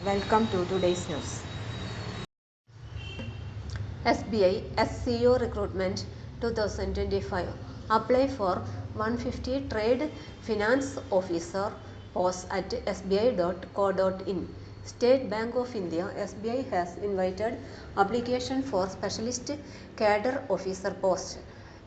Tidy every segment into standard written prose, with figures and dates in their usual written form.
Welcome to today's news. SBI SCO Recruitment 2025. Apply for 150 Trade Finance Officer posts at sbi.co.in. State Bank of India (SBI) has invited application for Specialist Cadre Officer post.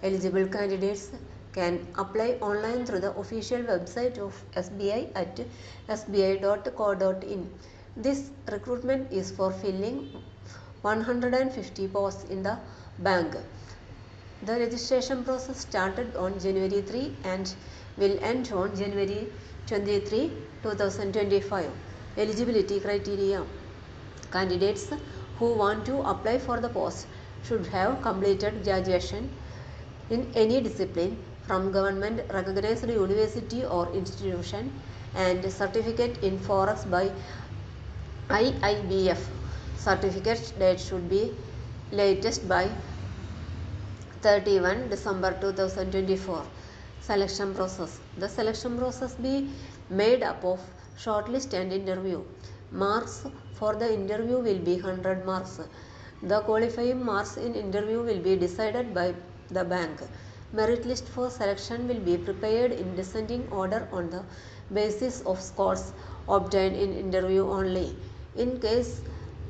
Eligible candidates can apply online through the official website of SBI at sbi.co.in. This recruitment is for filling 150 posts in the bank. The registration process started on January 3 and will end on January 23, 2025. Eligibility criteria. Candidates who want to apply for the post should have completed graduation in any discipline from government recognized university or institution and certificate in Forex by IIBF. Certificate date should be latest by 31 December 2024. Selection process. The selection process be made up of shortlist and interview. Marks for the interview will be 100 marks. The qualifying marks in interview will be decided by the bank. Merit list for selection will be prepared in descending order on the basis of scores obtained in interview only. In case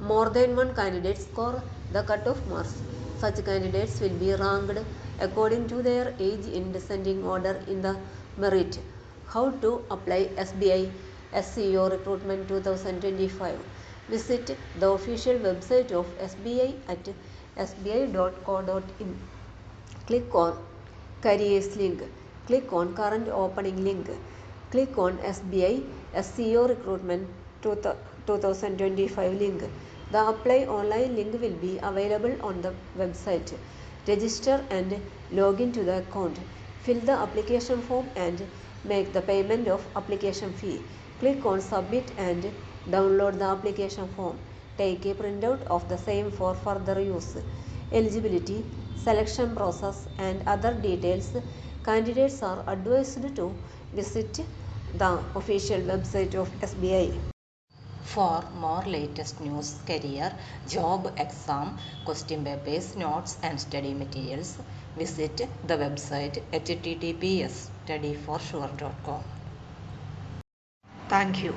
more than one candidate score the cutoff marks, such candidates will be ranked according to their age in descending order in the merit. How to apply SBI SCO Recruitment 2025? Visit the official website of SBI at sbi.co.in. Click on Careers link. Click on Current Opening link. Click on SBI SCO Recruitment 2025 link. The Apply Online link will be available on the website. Register and log in to the account. Fill the application form and make the payment of application fee. Click on Submit and download the application form. Take a printout of the same for further use. Eligibility, selection process and other details. Candidates are advised to visit the official website of SBI. For more latest news, career, job, exam, question papers, notes and study materials, visit the website https://studyforsure.com. Thank you.